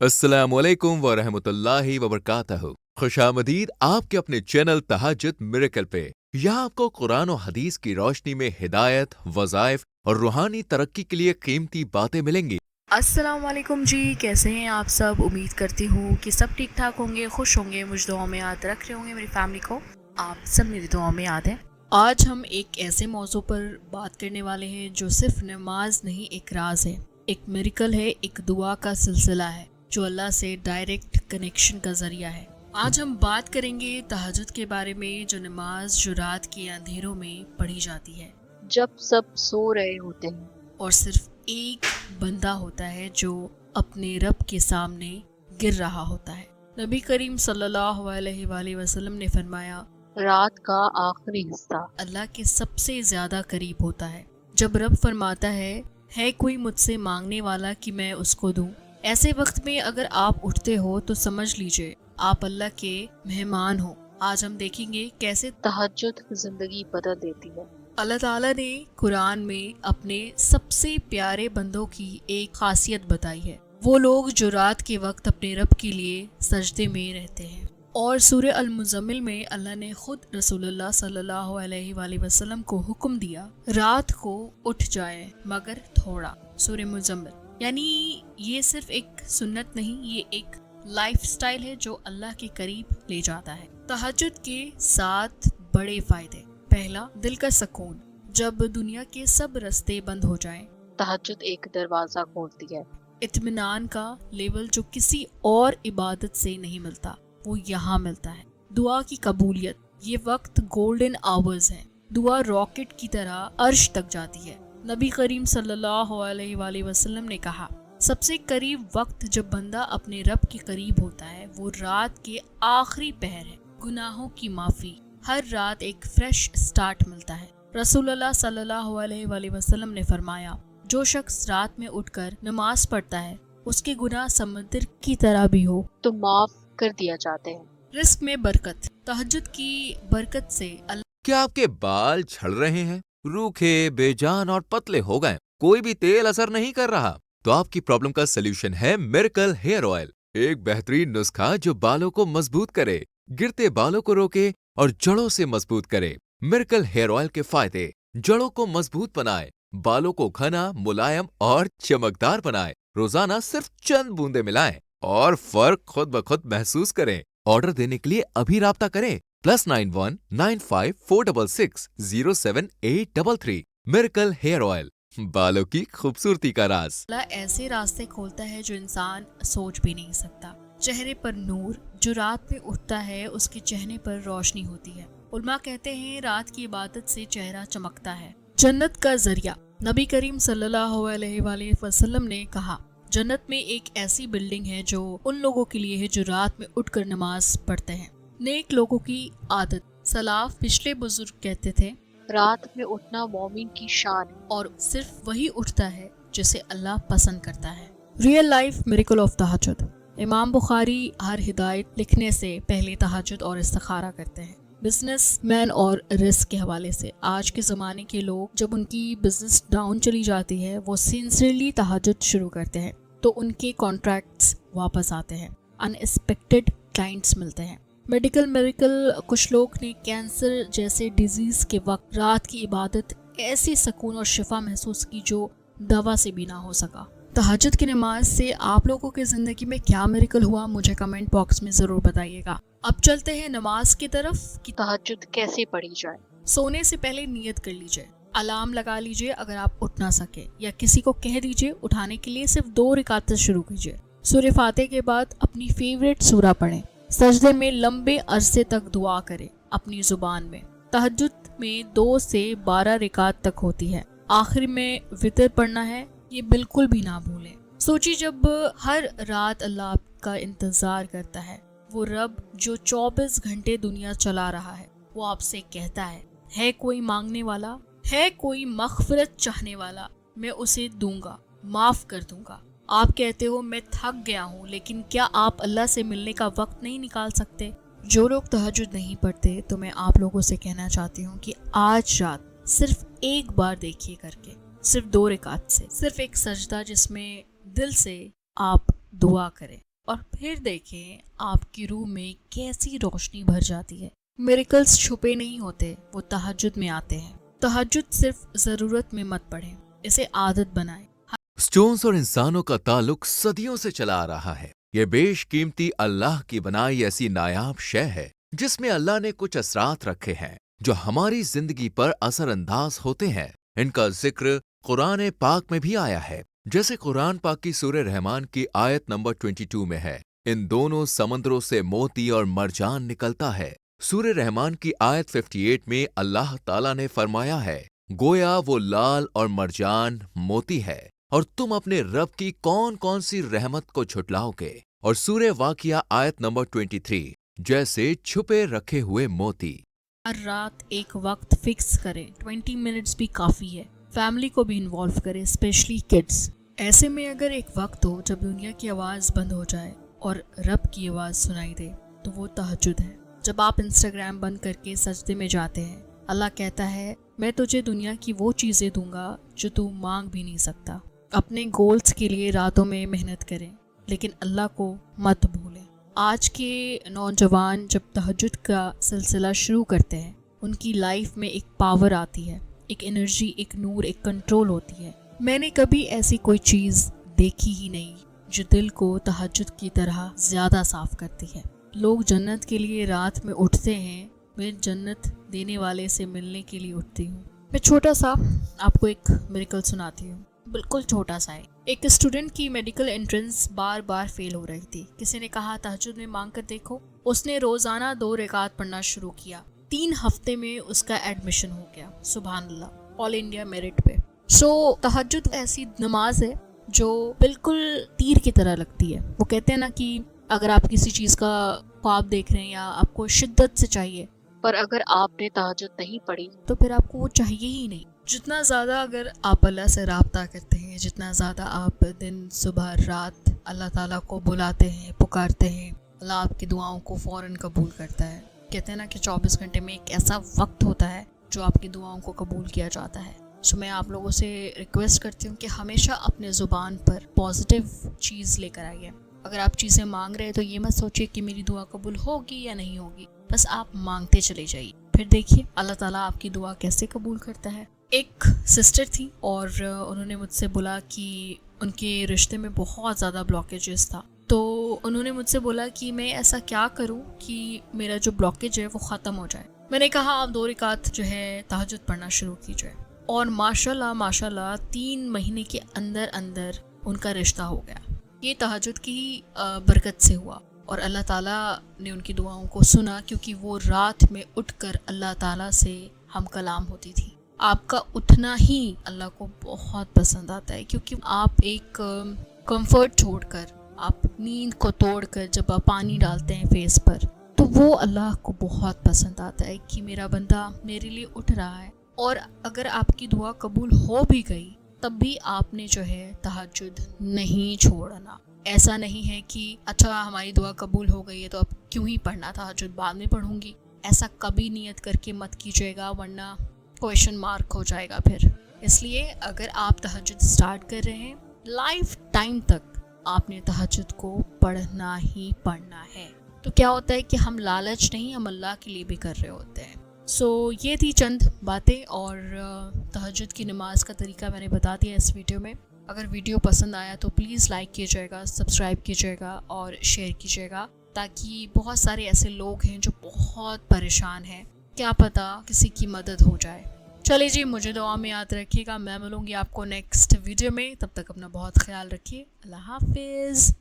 अस्सलामुअलैकुम वरहमतुल्लाहि वबरकातहू। खुशामदीद आपके अपने चैनल तहज्जुद मिरेकल पे। यहाँ आपको कुरान और हदीस की रोशनी में हिदायत, वज़ाइफ और रूहानी तरक्की के लिए कीमती बातें मिलेंगी। अस्सलाम वालेकुम जी, कैसे हैं आप सब। उम्मीद करती हूँ कि सब ठीक ठाक होंगे, खुश होंगे, मुझ दुआओं में याद रख रहे होंगे मेरी फैमिली को। आप सब मेरी दुआओं में याद हैं। आज हम एक ऐसे मौजू पर बात करने वाले हैं जो सिर्फ नमाज नहीं, एक राज है, एक मिरेकल है, एक दुआ का सिलसिला है जो अल्लाह से डायरेक्ट कनेक्शन का जरिया है। आज हम बात करेंगे तहज्जुद के बारे में, जो नमाज जो रात के अंधेरों में पढ़ी जाती है जब सब सो रहे होते हैं और सिर्फ एक बंदा होता है जो अपने रब के सामने गिर रहा होता है। नबी करीम सल्लल्लाहु अलैहि वसल्लम ने फरमाया, रात का आखिरी हिस्सा अल्लाह के सबसे ज्यादा करीब होता है। जब रब फरमाता है कोई मुझसे मांगने वाला कि मैं उसको दूं। ऐसे वक्त में अगर आप उठते हो तो समझ लीजिए आप अल्लाह के मेहमान हो। आज हम देखेंगे कैसे तहज्जुद जिंदगी बदल देती है। अल्लाह ताला ने कुरान में अपने सबसे प्यारे बंदों की एक खासियत बताई है। वो लोग जो रात के वक्त अपने रब के लिए सजदे में रहते हैं। और सूरह अल-मुज़म्मिल में अल्लाह ने खुद रसूलुल्लाह सल्लल्लाहु अलैहि वसल्लम को हुक्म दिया, रात को उठ जाए मगर थोड़ा। सूरह मुज़म्मिल यानी ये सिर्फ एक सुन्नत नहीं, ये एक लाइफस्टाइल है जो अल्लाह के करीब ले जाता है। तहज्जुद के 7 बड़े फायदे। पहला, दिल का सुकून। जब दुनिया के सब रास्ते बंद हो जाएं, तहज्जुद एक दरवाजा खोलती है। इत्मीनान का लेवल जो किसी और इबादत से नहीं मिलता, वो यहाँ मिलता है। दुआ की कबूलियत। ये वक्त गोल्डन आवर्स है। दुआ रॉकेट की तरह अर्श तक जाती है। नबी करीम सल्लल्लाहु अलैहि वसल्लम ने कहा, सबसे करीब वक्त जब बंदा अपने रब के करीब होता है वो रात के आखिरी पहर है। गुनाहों की माफी। हर रात एक फ्रेश स्टार्ट मिलता है। रसूलुल्लाह सल्लल्लाहु अलैहि वसल्लम ने फरमाया, जो शख्स रात में उठकर नमाज पढ़ता है उसके गुनाह समुद्र की तरह भी हो तो माफ कर दिया जाते हैं। रिस्क में बरकत। तहज्जुद की बरकत से क्या आपके बाल झड़ रहे हैं, रूखे, बेजान और पतले हो गए, कोई भी तेल असर नहीं कर रहा? तो आपकी प्रॉब्लम का सलूशन है मिरेकल हेयर ऑयल। एक बेहतरीन नुस्खा जो बालों को मजबूत करे, गिरते बालों को रोके और जड़ों से मजबूत करे। मिरेकल हेयर ऑयल के फायदे: जड़ों को मजबूत बनाए, बालों को घना, मुलायम और चमकदार बनाए। रोजाना सिर्फ चंद बूंदे मिलाएं और फर्क खुद ब खुद महसूस करें। ऑर्डर देने के लिए अभी राब्ता करें +919546078833। मिरेकल हेयर ऑयल, बालों की खूबसूरती का राज। अल्लाह ऐसे रास्ते खोलता है जो इंसान सोच भी नहीं सकता। चेहरे पर नूर। जो रात में उठता है उसके चेहरे पर रोशनी होती है। उलमा कहते हैं रात की इबादत से चेहरा चमकता है। जन्नत का जरिया। नबी करीम सल्लल्लाहु अलैहि वसल्लम ने कहा, जन्नत में एक ऐसी बिल्डिंग है जो उन लोगों के लिए है जो रात में उठकर नमाज पढ़ते हैं। नेक लोगों की आदत। सलाफ पिछले बुजुर्ग कहते थे, रात में उठना मोमिन की शान है। और सिर्फ वही उठता है जिसे अल्लाह पसंद करता है। रियल लाइफ मिरेकल ऑफ तहज्जुद। इमाम बुखारी हर हिदायत लिखने से पहले तहज्जुद और इस्तिखारा करते हैं। बिजनेस मैन और रिस्क के हवाले से आज के ज़माने के लोग जब उनकी बिजनेस डाउन चली जाती है वो सिंसियरली तहज्जुद शुरू करते हैं तो उनके कॉन्ट्रैक्ट्स वापस आते हैं, अनएक्सपेक्टेड क्लाइंट्स मिलते हैं। Medical miracle. कुछ लोग ने कैंसर जैसे डिजीज के वक्त रात की इबादत ऐसी सुकून और शिफा महसूस की जो दवा से भी ना हो सका। तहज्जुद की नमाज से आप लोगों की जिंदगी में क्या मिरेकल हुआ, मुझे कमेंट बॉक्स में जरूर बताइएगा। अब चलते हैं नमाज की तरफ कि तहज्जुद कैसे पढ़ी जाए। सोने से पहले नियत कर लीजिए। अलार्म लगा लीजिए अगर आप उठ ना सके, या किसी को कह दीजिए उठाने के लिए। सिर्फ 2 रिकात शुरू कीजिए। सूरह फातिहा के बाद अपनी फेवरेट सूरा पढ़ें। सजदे में लंबे अरसे तक दुआ करें अपनी जुबान में। तहज्जुद में 2 से 12 रिकात तक होती है। आखिर में वितर पढ़ना है, ये बिल्कुल भी ना भूलें। सोचिए जब हर रात अल्लाह का इंतजार करता है, वो रब जो 24 घंटे दुनिया चला रहा है, वो आपसे कहता है कोई मांगने वाला, है कोई मग़फ़िरत चाहने वाला, मैं उसे दूंगा, माफ कर दूंगा। आप कहते हो मैं थक गया हूँ, लेकिन क्या आप अल्लाह से मिलने का वक्त नहीं निकाल सकते? जो लोग तहज्जुद नहीं पढ़ते तो मैं आप लोगों से कहना चाहती हूँ कि आज रात सिर्फ एक बार देखिए करके, सिर्फ 2 रिकात से, सिर्फ एक सजदा जिसमें दिल से आप दुआ करें। اور پھر دیکھیں آپ کی روح میں کیسی روشنی بھر جاتی ہے. میریکلز چھپے نہیں ہوتے, وہ تہجد میں آتے ہیں. تہجد صرف ضرورت میں مت پڑھیں, اسے عادت بنائیں. سٹونز اور انسانوں کا تعلق صدیوں سے چلا آ رہا ہے. یہ بیش قیمتی اللہ کی بنائی ایسی نایاب شے ہے جس میں اللہ نے کچھ اثرات رکھے ہیں جو ہماری زندگی پر اثر انداز ہوتے ہیں. ان کا ذکر قرآن پاک میں بھی آیا ہے, جیسے قرآن پاک کی سورہ رحمان کی آیت نمبر 22 میں ہے, ان دونوں سمندروں سے موتی اور مرجان نکلتا ہے. سورہ رحمان کی آیت 58 میں اللہ تعالیٰ نے فرمایا ہے, گویا وہ لال اور مرجان موتی ہے اور تم اپنے رب کی کون کون سی رحمت کو جھٹلاؤ گے. اور سورہ واقعہ آیت نمبر 23, جیسے چھپے رکھے ہوئے موتی. ہر رات ایک وقت فکس کریں, 20 منٹس بھی کافی ہے. فیملی کو بھی انوالو کریں, اسپیشلی کڈس. ایسے میں اگر ایک وقت ہو جب دنیا کی آواز بند ہو جائے اور رب کی آواز سنائی دے تو وہ تہجد ہے. جب آپ انسٹاگرام بند کر کے سجدے میں جاتے ہیں, اللہ کہتا ہے میں تجھے دنیا کی وہ چیزیں دوں گا جو تو مانگ بھی نہیں سکتا. اپنے گولز کے لیے راتوں میں محنت کریں, لیکن اللہ کو مت بھولیں. آج کے نوجوان جب تہجد کا سلسلہ شروع کرتے ہیں, ان کی لائف میں ایک پاور آتی ہے, ایک انرجی, ایک نور, ایک کنٹرول ہوتی ہے. میں نے کبھی ایسی کوئی چیز دیکھی ہی نہیں جو دل کو تہجد کی طرح زیادہ صاف کرتی ہے. لوگ جنت کے لیے رات میں اٹھتے ہیں, میں جنت دینے والے سے ملنے کے لیے اٹھتی ہوں. میں چھوٹا سا آپ کو ایک میریکل سناتی ہوں, بالکل چھوٹا سا ہے. ایک اسٹوڈنٹ کی میڈیکل انٹرنس بار بار فیل ہو رہی تھی. کسی نے کہا تہجد میں مانگ کر دیکھو. اس نے روزانہ 2 رکعت پڑھنا شروع کیا. 3 ہفتے میں اس کا ایڈمیشن ہو گیا. سبحان اللہ, آل انڈیا میرٹ پہ. تہجد ایسی نماز ہے جو بالکل تیر کی طرح لگتی ہے. وہ کہتے ہیں نا کہ اگر آپ کسی چیز کا خواب دیکھ رہے ہیں یا آپ کو شدت سے چاہیے, پر اگر آپ نے تہجد نہیں پڑھی تو پھر آپ کو وہ چاہیے ہی نہیں. جتنا زیادہ اگر آپ اللہ سے رابطہ کرتے ہیں, جتنا زیادہ آپ دن صبح رات اللہ تعالیٰ کو بلاتے ہیں, پکارتے ہیں, اللہ آپ کی دعاؤں کو فوراً قبول کرتا ہے. کہتے ہیں نا کہ 24 گھنٹے میں ایک ایسا وقت ہوتا ہے جو آپ کی دعاؤں کو قبول کیا جاتا ہے. میں آپ لوگوں سے ریکویسٹ کرتی ہوں کہ ہمیشہ اپنے زبان پر پازیٹیو چیز لے کر آئیے. اگر آپ چیزیں مانگ رہے ہیں تو یہ مت سوچیے کہ میری دعا قبول ہوگی یا نہیں ہوگی, بس آپ مانگتے چلے جائیے, پھر دیکھیے اللہ تعالیٰ آپ کی دعا کیسے قبول کرتا ہے. ایک سسٹر تھی اور انہوں نے مجھ سے بولا کہ ان کے رشتے میں بہت زیادہ بلاکیجز تھا. تو انہوں نے مجھ سے بولا کہ میں ایسا کیا کروں کہ میرا جو بلاکیج ہے وہ ختم ہو جائے. میں نے کہا آپ 2 رکعت جو ہے تہجد پڑھنا شروع کیجئے. اور ماشاء اللہ 3 مہینے کے اندر ان کا رشتہ ہو گیا. یہ تہجد کی برکت سے ہوا اور اللہ تعالیٰ نے ان کی دعاؤں کو سنا, کیونکہ وہ رات میں اٹھ کر اللہ تعالیٰ سے ہم کلام ہوتی تھی. آپ کا اٹھنا ہی اللہ کو بہت پسند آتا ہے, کیونکہ آپ ایک کمفرٹ چھوڑ کر, آپ نیند کو توڑ کر جب آپ پانی ڈالتے ہیں فیس پر, تو وہ اللہ کو بہت پسند آتا ہے کہ میرا بندہ میرے لیے اٹھ رہا ہے. اور اگر آپ کی دعا قبول ہو بھی گئی تب بھی آپ نے جو ہے تہجد نہیں چھوڑنا. ایسا نہیں ہے کہ اچھا ہماری دعا قبول ہو گئی ہے تو اب کیوں ہی پڑھنا, تہجد بعد میں پڑھوں گی. ایسا کبھی نیت کر کے مت کیجیے گا, ورنہ کویشچن مارک ہو جائے گا پھر. اس لیے اگر آپ تہجد سٹارٹ کر رہے ہیں, لائف ٹائم تک آپ نے تہجد کو پڑھنا ہی پڑھنا ہے. تو کیا ہوتا ہے کہ ہم لالچ نہیں, ہم اللہ کے لیے بھی کر رہے ہوتے ہیں. یہ تھی چند باتیں, اور تہجد کی نماز کا طریقہ میں نے بتا دیا اس ویڈیو میں. اگر ویڈیو پسند آیا تو پلیز لائک کیجیے گا, سبسکرائب کیجیے گا اور شیئر کیجیے گا, تاکہ بہت سارے ایسے لوگ ہیں جو بہت پریشان ہیں, کیا پتہ کسی کی مدد ہو جائے. چلیے جی, مجھے دعا میں یاد رکھیے گا. میں ملوں گی آپ کو نیکسٹ ویڈیو میں. تب تک اپنا بہت خیال رکھیے. اللہ حافظ.